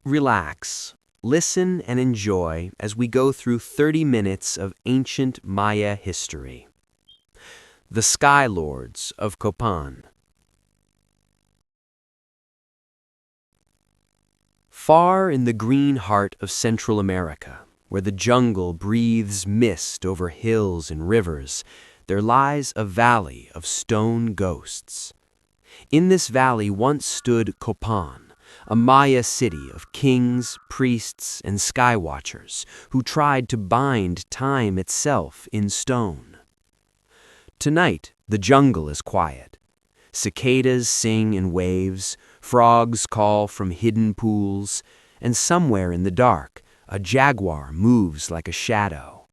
Relax, listen, and enjoy as we go through 30 minutes of ancient Maya history. The Sky Lords of Copan. Far in the green heart of Central America, where the jungle breathes mist over hills and rivers, there lies a valley of stone ghosts. In this valley once stood Copan, a Maya city of kings, priests, and sky watchers who tried to bind time itself in stone. Tonight, the jungle is quiet. Cicadas sing in waves, frogs call from hidden pools, and somewhere in the dark, a jaguar moves like a shadow.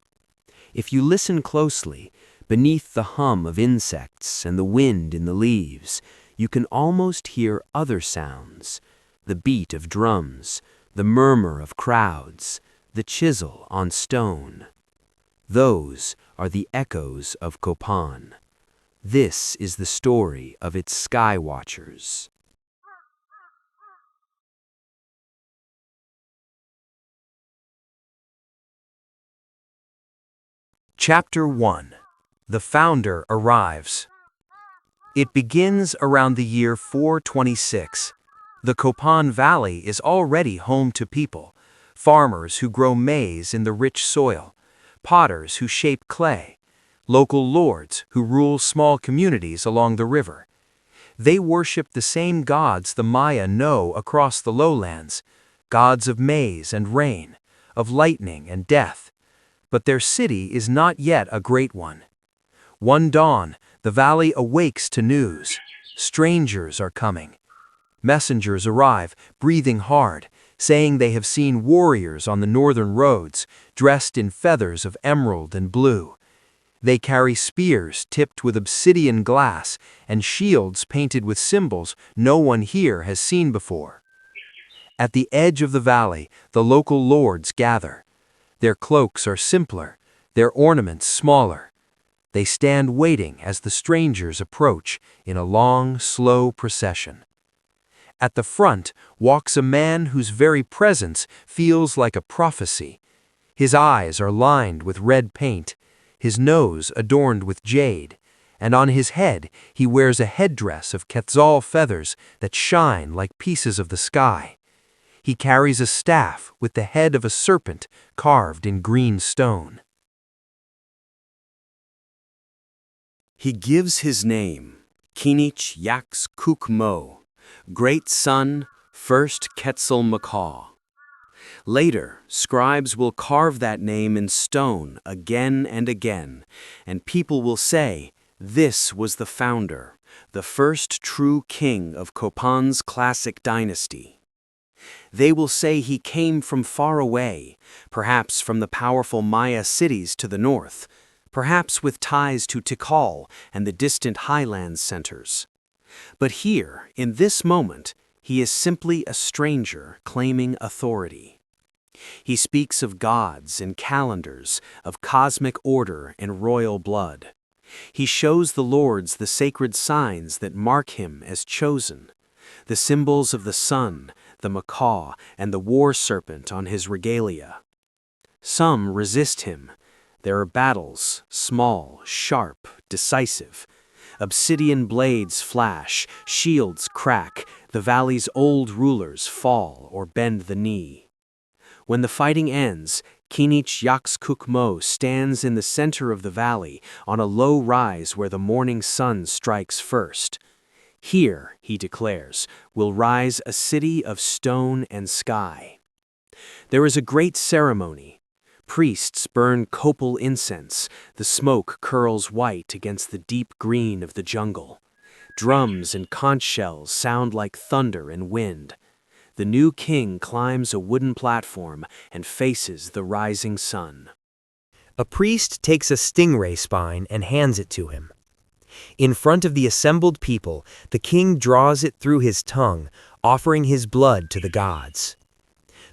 If you listen closely, beneath the hum of insects and the wind in the leaves, you can almost hear other sounds: the beat of drums, the murmur of crowds, the chisel on stone. Those are the echoes of Copan. This is the story of its sky watchers. Chapter 1. The Founder Arrives. It begins around the year 426. The Copan Valley is already home to people, farmers who grow maize in the rich soil, potters who shape clay, local lords who rule small communities along the river. They worship the same gods the Maya know across the lowlands, gods of maize and rain, of lightning and death. But their city is not yet a great one. One dawn, the valley awakes to news. Strangers are coming. Messengers arrive, breathing hard, saying they have seen warriors on the northern roads, dressed in feathers of emerald and blue. They carry spears tipped with obsidian glass and shields painted with symbols no one here has seen before. At the edge of the valley, the local lords gather. Their cloaks are simpler, their ornaments smaller. They stand waiting as the strangers approach in a long, slow procession. At the front walks a man whose very presence feels like a prophecy. His eyes are lined with red paint, his nose adorned with jade, and on his head he wears a headdress of quetzal feathers that shine like pieces of the sky. He carries a staff with the head of a serpent carved in green stone. He gives his name, Kinich Yaks Kuk Mo, Great Son, First Quetzalmacaw. Later, scribes will carve that name in stone again and again, and people will say, this was the founder, the first true king of Copan's classic dynasty. They will say he came from far away, perhaps from the powerful Maya cities to the north, perhaps with ties to Tikal and the distant highlands centers. But here, in this moment, he is simply a stranger claiming authority. He speaks of gods and calendars, of cosmic order and royal blood. He shows the lords the sacred signs that mark him as chosen, the symbols of the sun, the macaw, and the war serpent on his regalia. Some resist him. There are battles, small, sharp, decisive. Obsidian blades flash, shields crack, the valley's old rulers fall or bend the knee. When the fighting ends, Kinich Yaks Kuk Mo stands in the center of the valley on a low rise where the morning sun strikes first. Here, he declares, will rise a city of stone and sky. There is a great ceremony. Priests burn copal incense, the smoke curls white against the deep green of the jungle. Drums and conch shells sound like thunder and wind. The new king climbs a wooden platform and faces the rising sun. A priest takes a stingray spine and hands it to him. In front of the assembled people, the king draws it through his tongue, offering his blood to the gods.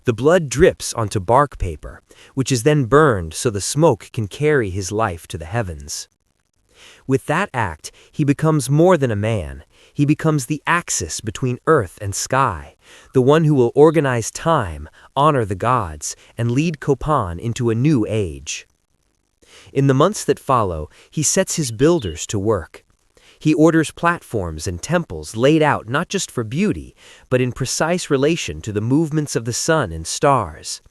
The blood drips onto bark paper, which is then burned so the smoke can carry his life to the heavens. With that act, he becomes more than a man. He becomes the axis between earth and sky, the one who will organize time, honor the gods, and lead Copan into a new age. In the months that follow, he sets his builders to work. He orders platforms and temples laid out not just for beauty, but in precise relation to the movements of the sun and stars.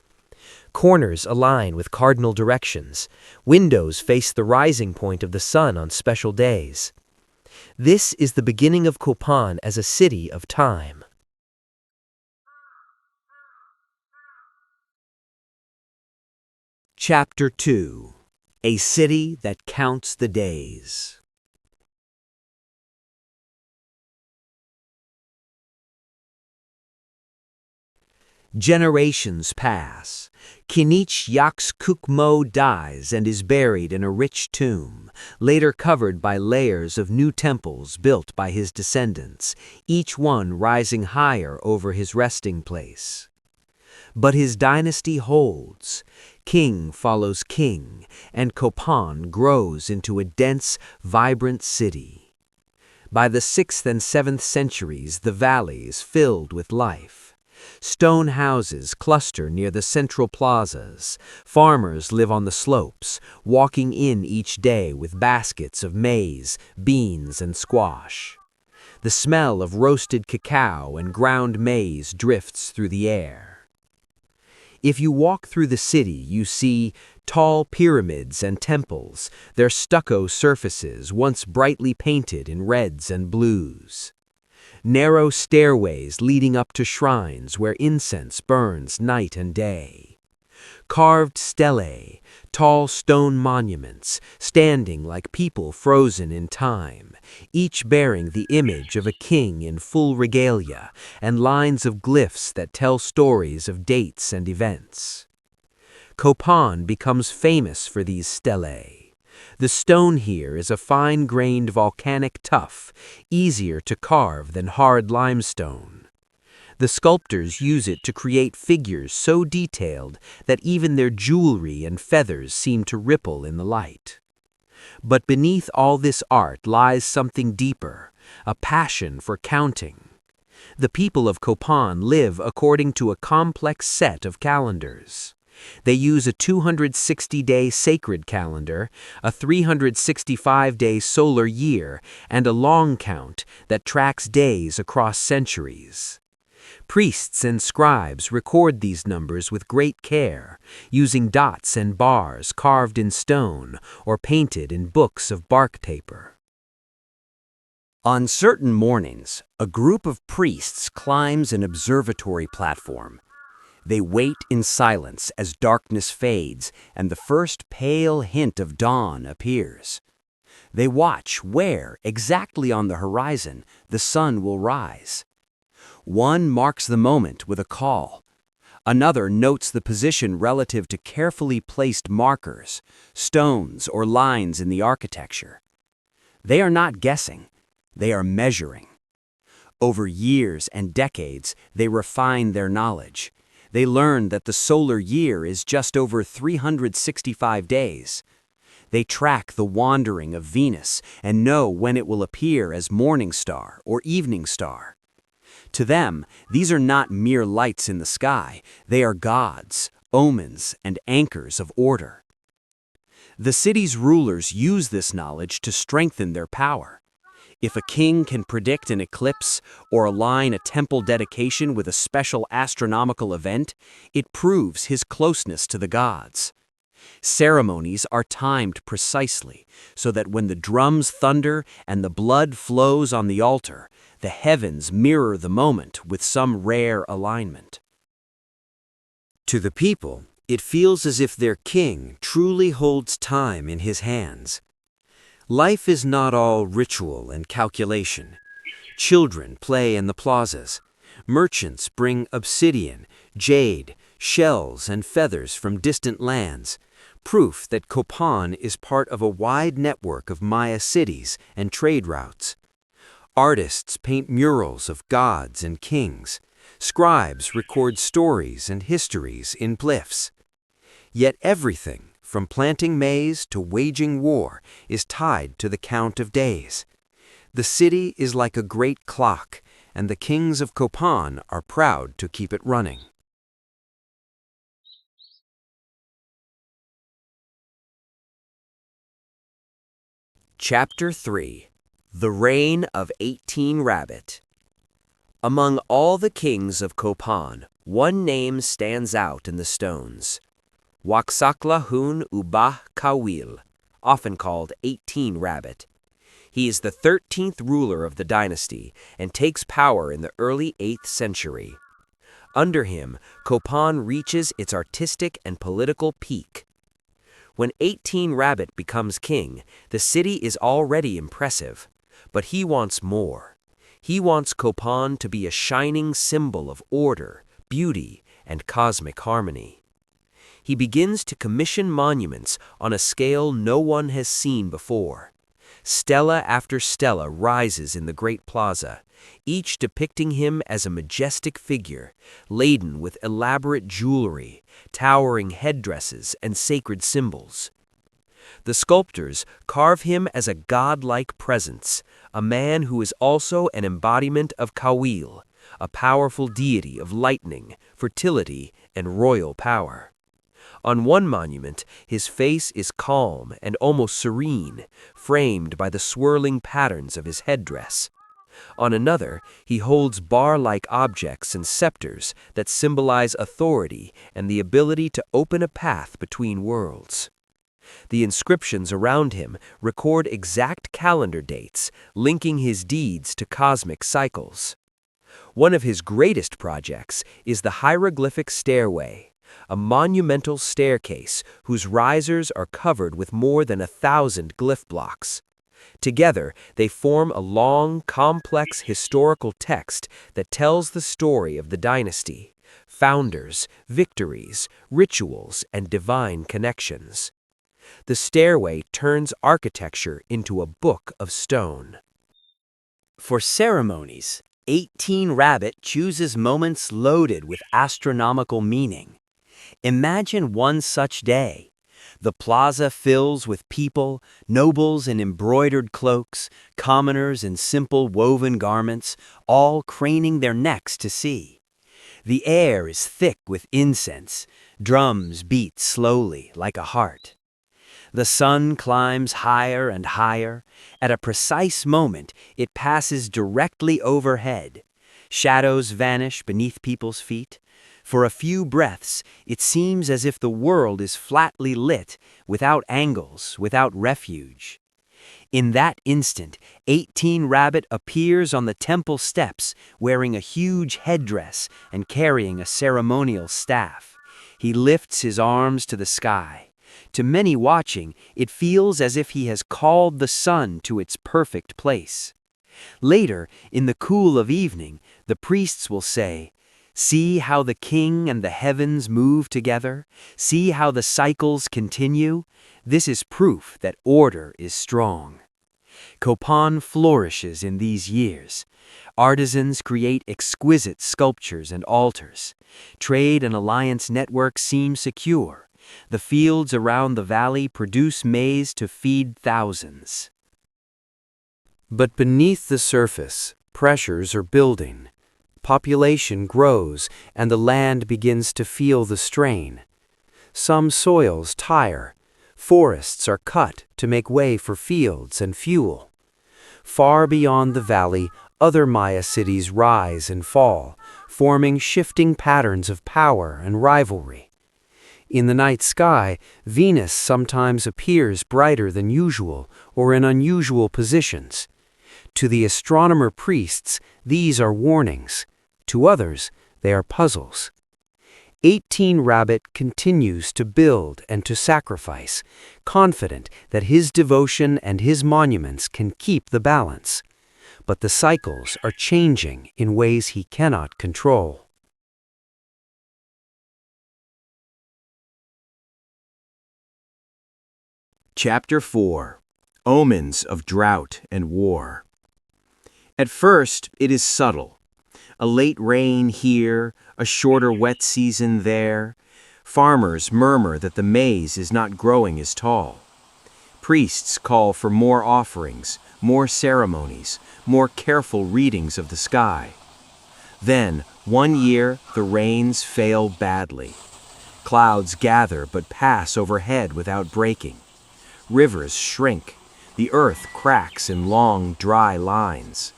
Corners align with cardinal directions. Windows face the rising point of the sun on special days. This is the beginning of Copan as a city of time. Chapter 2: A City That Counts the Days. Generations pass. Kinich Yaxkukmo dies and is buried in a rich tomb, later covered by layers of new temples built by his descendants, each one rising higher over his resting place. But his dynasty holds. King follows king, and Copan grows into a dense, vibrant city. By the 6th and 7th centuries, the valley is filled with life. Stone houses cluster near the central plazas. Farmers live on the slopes, walking in each day with baskets of maize, beans, and squash. The smell of roasted cacao and ground maize drifts through the air. If you walk through the city, you see tall pyramids and temples, their stucco surfaces once brightly painted in reds and blues. Narrow stairways leading up to shrines where incense burns night and day. Carved stelae, tall stone monuments, standing like people frozen in time, each bearing the image of a king in full regalia, and lines of glyphs that tell stories of dates and events. Copan becomes famous for these stelae. The stone here is a fine-grained volcanic tuff, easier to carve than hard limestone. The sculptors use it to create figures so detailed that even their jewelry and feathers seem to ripple in the light. But beneath all this art lies something deeper, a passion for counting. The people of Copan live according to a complex set of calendars. They use a 260-day sacred calendar, a 365-day solar year, and a long count that tracks days across centuries. Priests and scribes record these numbers with great care, using dots and bars carved in stone or painted in books of bark paper. On certain mornings, a group of priests climbs an observatory platform. They wait in silence as darkness fades and the first pale hint of dawn appears. They watch where, exactly on the horizon, the sun will rise. One marks the moment with a call. Another notes the position relative to carefully placed markers, stones, or lines in the architecture. They are not guessing, they are measuring. Over years and decades, they refine their knowledge. They learn that the solar year is just over 365 days. They track the wandering of Venus and know when it will appear as morning star or evening star. To them, these are not mere lights in the sky. They are gods, omens, and anchors of order. The city's rulers use this knowledge to strengthen their power. If a king can predict an eclipse or align a temple dedication with a special astronomical event, it proves his closeness to the gods. Ceremonies are timed precisely so that when the drums thunder and the blood flows on the altar, the heavens mirror the moment with some rare alignment. To the people, it feels as if their king truly holds time in his hands. Life is not all ritual and calculation. Children play in the plazas. Merchants bring obsidian, jade, shells, and feathers from distant lands, proof that Copan is part of a wide network of Maya cities and trade routes. Artists paint murals of gods and kings. Scribes record stories and histories in glyphs. Yet everything, from planting maize to waging war, is tied to the count of days. The city is like a great clock, and the kings of Copan are proud to keep it running. Chapter 3. The Reign of 18 Rabbit. Among all the kings of Copan, one name stands out in the stones. Waxakla Hun Ubah Kawil, often called 18 Rabbit. He is the 13th ruler of the dynasty and takes power in the early 8th century. Under him, Copan reaches its artistic and political peak. When 18 Rabbit becomes king, the city is already impressive, but he wants more. He wants Copan to be a shining symbol of order, beauty, and cosmic harmony. He begins to commission monuments on a scale no one has seen before. Stela after stela rises in the great plaza, each depicting him as a majestic figure, laden with elaborate jewelry, towering headdresses, and sacred symbols. The sculptors carve him as a godlike presence, a man who is also an embodiment of Kawil, a powerful deity of lightning, fertility, and royal power. On one monument, his face is calm and almost serene, framed by the swirling patterns of his headdress. On another, he holds bar-like objects and scepters that symbolize authority and the ability to open a path between worlds. The inscriptions around him record exact calendar dates, linking his deeds to cosmic cycles. One of his greatest projects is the hieroglyphic stairway, a monumental staircase whose risers are covered with more than 1,000 glyph blocks. Together, they form a long, complex historical text that tells the story of the dynasty, founders, victories, rituals, and divine connections. The stairway turns architecture into a book of stone. For ceremonies, 18 Rabbit chooses moments loaded with astronomical meaning. Imagine one such day. The plaza fills with people, nobles in embroidered cloaks, commoners in simple woven garments, all craning their necks to see. The air is thick with incense, drums beat slowly like a heart. The sun climbs higher and higher. At a precise moment, it passes directly overhead. Shadows vanish beneath people's feet. For a few breaths, it seems as if the world is flatly lit, without angles, without refuge. In that instant, 18 Rabbit appears on the temple steps, wearing a huge headdress and carrying a ceremonial staff. He lifts his arms to the sky. To many watching, it feels as if he has called the sun to its perfect place. Later, in the cool of evening, the priests will say, "See how the king and the heavens move together. See how the cycles continue. This is proof that order is strong." Copan flourishes in these years. Artisans create exquisite sculptures and altars. Trade and alliance networks seem secure. The fields around the valley produce maize to feed thousands. But beneath the surface, pressures are building. Population grows, and the land begins to feel the strain. Some soils tire. Forests are cut to make way for fields and fuel. Far beyond the valley, other Maya cities rise and fall, forming shifting patterns of power and rivalry. In the night sky, Venus sometimes appears brighter than usual or in unusual positions. To the astronomer priests, these are warnings. To others, they are puzzles. 18 Rabbit continues to build and to sacrifice, confident that his devotion and his monuments can keep the balance. But the cycles are changing in ways he cannot control. Chapter 4. Omens of Drought and War. At first, it is subtle. A late rain here, a shorter wet season there. Farmers murmur that the maize is not growing as tall. Priests call for more offerings, more ceremonies, more careful readings of the sky. Then, one year, the rains fail badly. Clouds gather but pass overhead without breaking. Rivers shrink. The earth cracks in long, dry lines.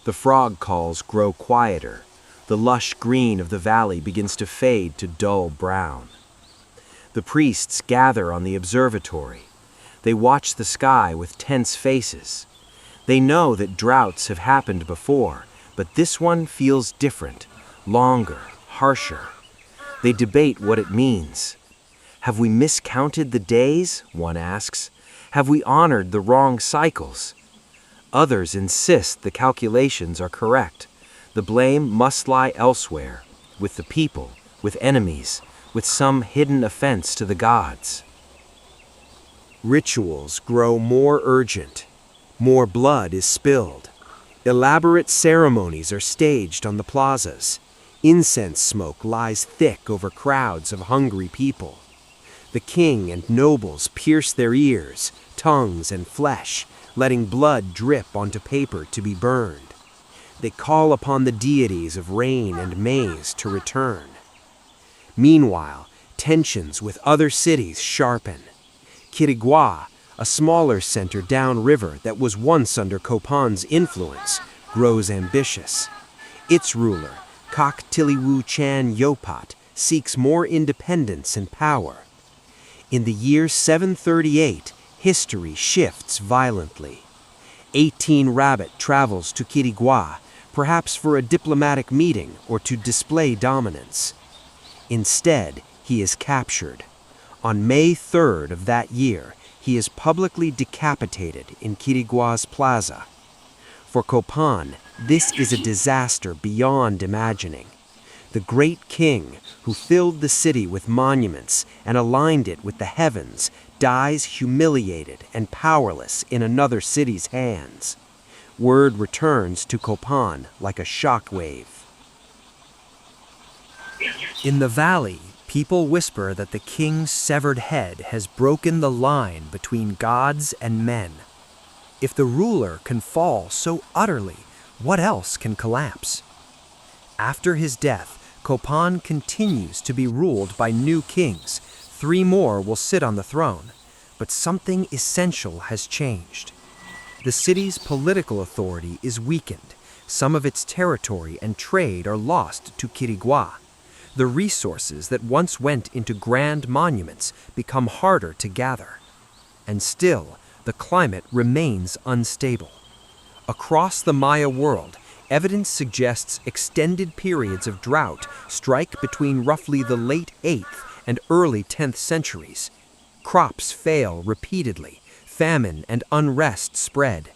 The frog calls grow quieter. The lush green of the valley begins to fade to dull brown. The priests gather on the observatory. They watch the sky with tense faces. They know that droughts have happened before, but this one feels different, longer, harsher. They debate what it means. Have we miscounted the days? One asks. Have we honored the wrong cycles? Others insist the calculations are correct. The blame must lie elsewhere, with the people, with enemies, with some hidden offense to the gods. Rituals grow more urgent. More blood is spilled. Elaborate ceremonies are staged on the plazas. Incense smoke lies thick over crowds of hungry people. The king and nobles pierce their ears, tongues, and flesh, letting blood drip onto paper to be burned. They call upon the deities of rain and maize to return. Meanwhile, tensions with other cities sharpen. Quiriguá, a smaller center downriver that was once under Copan's influence, grows ambitious. Its ruler, Kak Tiliwu Chan Yopat, seeks more independence and power. In the year 738, history shifts violently. 18 Rabbit travels to Quiriguá, perhaps for a diplomatic meeting or to display dominance. Instead, he is captured. On May 3rd of that year, he is publicly decapitated in Quiriguá's plaza. For Copan, this is a disaster beyond imagining. The great king, who filled the city with monuments and aligned it with the heavens, dies humiliated and powerless in another city's hands. Word returns to Copan like a shockwave. In the valley, people whisper that the king's severed head has broken the line between gods and men. If the ruler can fall so utterly, what else can collapse? After his death, Copan continues to be ruled by new kings. 3 more will sit on the throne, but something essential has changed. The city's political authority is weakened. Some of its territory and trade are lost to Quiriguá. The resources that once went into grand monuments become harder to gather. And still, the climate remains unstable. Across the Maya world, evidence suggests extended periods of drought strike between roughly the late 8th and early 10th centuries. Crops fail repeatedly, famine and unrest spread.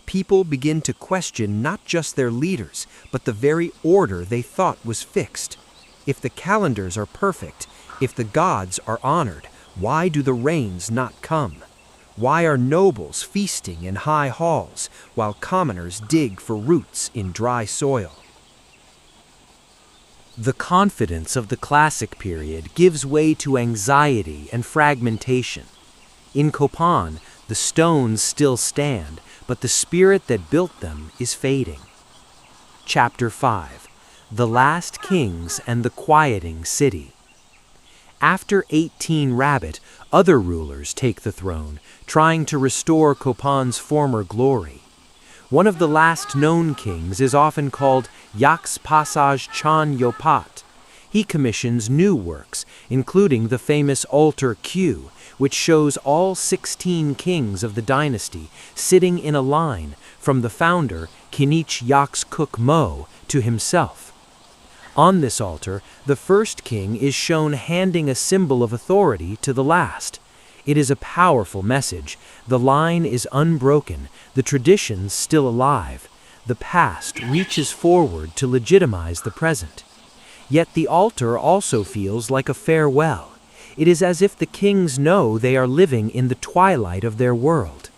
People begin to question not just their leaders, but the very order they thought was fixed. If the calendars are perfect, if the gods are honored, why do the rains not come? Why are nobles feasting in high halls, while commoners dig for roots in dry soil? The confidence of the classic period gives way to anxiety and fragmentation. In Copan, the stones still stand, but the spirit that built them is fading. Chapter 5: The Last Kings and the Quieting City. After 18 Rabbit, other rulers take the throne, trying to restore Copan's former glory. One of the last known kings is often called Yaks Pasaj Chan Yopat. He commissions new works, including the famous Altar Q, which shows all 16 kings of the dynasty sitting in a line from the founder, Kinich Yaks Kuk Mo, to himself. On this altar, the first king is shown handing a symbol of authority to the last. It is a powerful message. The line is unbroken, the traditions still alive. The past reaches forward to legitimize the present. Yet the altar also feels like a farewell. It is as if the kings know they are living in the twilight of their world.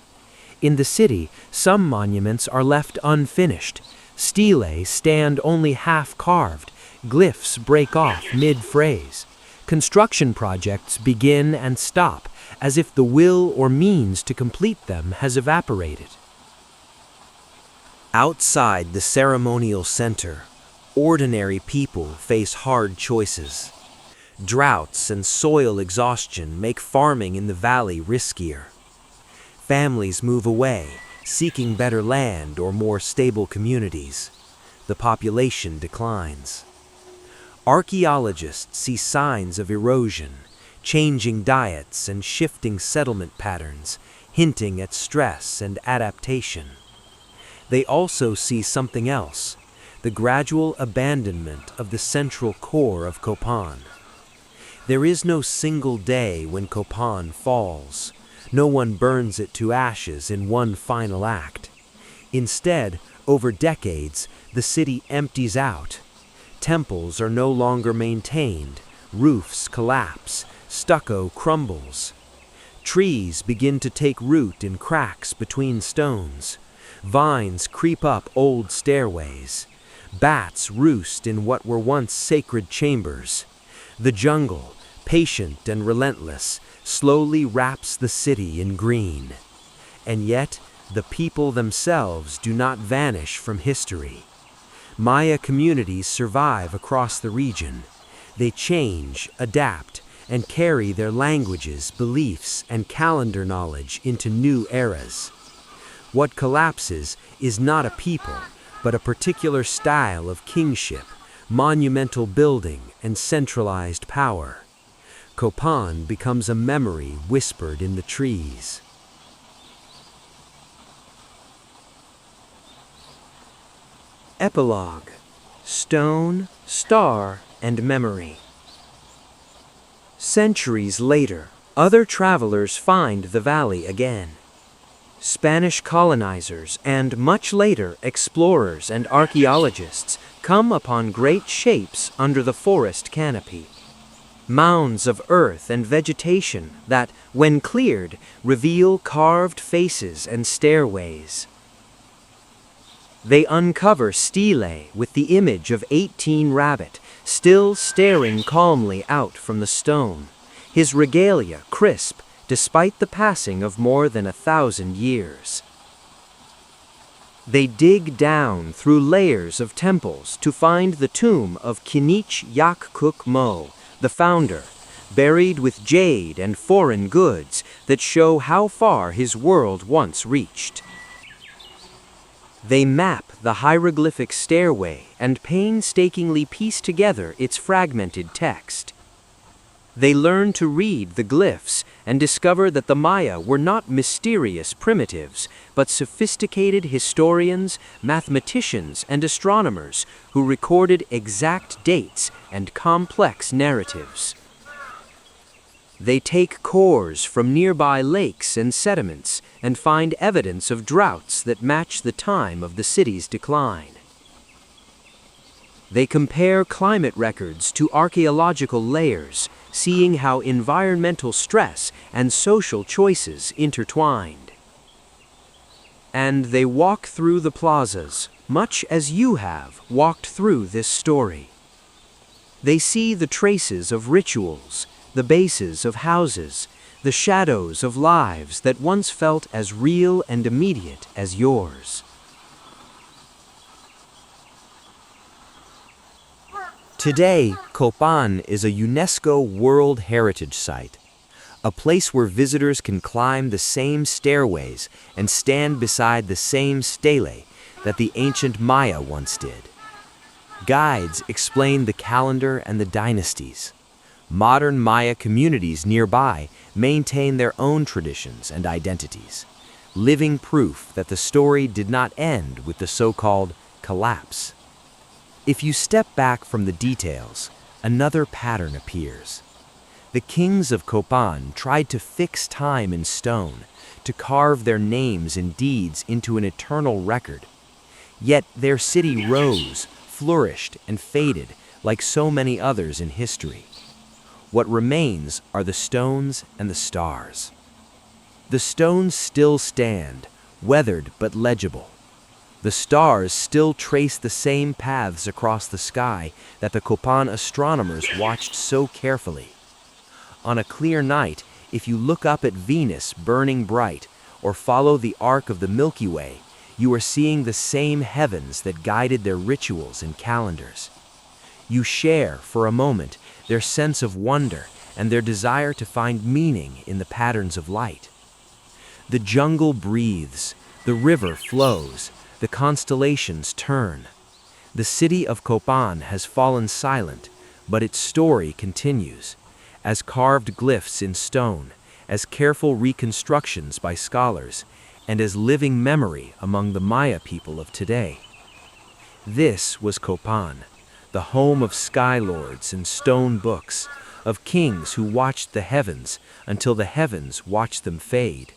In the city, some monuments are left unfinished. Stelae stand only half-carved. Glyphs break off mid-phrase. Construction projects begin and stop, as if the will or means to complete them has evaporated. Outside the ceremonial center, ordinary people face hard choices. Droughts and soil exhaustion make farming in the valley riskier. Families move away, seeking better land or more stable communities. The population declines. Archaeologists see signs of erosion, changing diets and shifting settlement patterns, hinting at stress and adaptation. They also see something else, the gradual abandonment of the central core of Copan. There is no single day when Copan falls. No one burns it to ashes in one final act. Instead, over decades, the city empties out. Temples are no longer maintained, roofs collapse, stucco crumbles. Trees begin to take root in cracks between stones. Vines creep up old stairways. Bats roost in what were once sacred chambers. The jungle, patient and relentless, slowly wraps the city in green. And yet, the people themselves do not vanish from history. Maya communities survive across the region. They change, adapt, and carry their languages, beliefs, and calendar knowledge into new eras. What collapses is not a people, but a particular style of kingship, monumental building, and centralized power. Copan becomes a memory whispered in the trees. Epilogue: Stone, Star, and Memory. Centuries later, other travelers find the valley again. Spanish colonizers and, much later, explorers and archaeologists come upon great shapes under the forest canopy. Mounds of earth and vegetation that, when cleared, reveal carved faces and stairways. They uncover stelae with the image of 18 Rabbit, still staring calmly out from the stone, his regalia crisp despite the passing of more than 1,000 years. They dig down through layers of temples to find the tomb of Kinich Yak Kuk Mo, the founder, buried with jade and foreign goods that show how far his world once reached. They map the hieroglyphic stairway and painstakingly piece together its fragmented text. They learn to read the glyphs and discover that the Maya were not mysterious primitives, but sophisticated historians, mathematicians, and astronomers who recorded exact dates and complex narratives. They take cores from nearby lakes and sediments and find evidence of droughts that match the time of the city's decline. They compare climate records to archaeological layers, seeing how environmental stress and social choices intertwined. And they walk through the plazas, much as you have walked through this story. They see the traces of rituals, the bases of houses, the shadows of lives that once felt as real and immediate as yours. Today, Copan is a UNESCO World Heritage Site, a place where visitors can climb the same stairways and stand beside the same stelae that the ancient Maya once did. Guides explain the calendar and the dynasties. Modern Maya communities nearby maintain their own traditions and identities, living proof that the story did not end with the so-called collapse. If you step back from the details, another pattern appears. The kings of Copan tried to fix time in stone, to carve their names and deeds into an eternal record. Yet their city rose, flourished, and faded like so many others in history. What remains are the stones and the stars. The stones still stand, weathered but legible. The stars still trace the same paths across the sky that the Copan astronomers watched so carefully. On a clear night, if you look up at Venus burning bright or follow the arc of the Milky Way, You are seeing the same heavens that guided their rituals and calendars. You share, for a moment, their sense of wonder and their desire to find meaning in the patterns of light. The jungle breathes, the river flows, the constellations turn. The city of Copan has fallen silent, but its story continues, as carved glyphs in stone, as careful reconstructions by scholars, and as living memory among the Maya people of today. This was Copan, the home of sky lords and stone books, of kings who watched the heavens until the heavens watched them fade.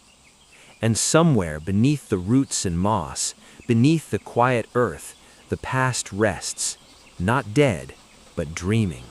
And somewhere beneath the roots and moss, beneath the quiet earth, the past rests, not dead, but dreaming.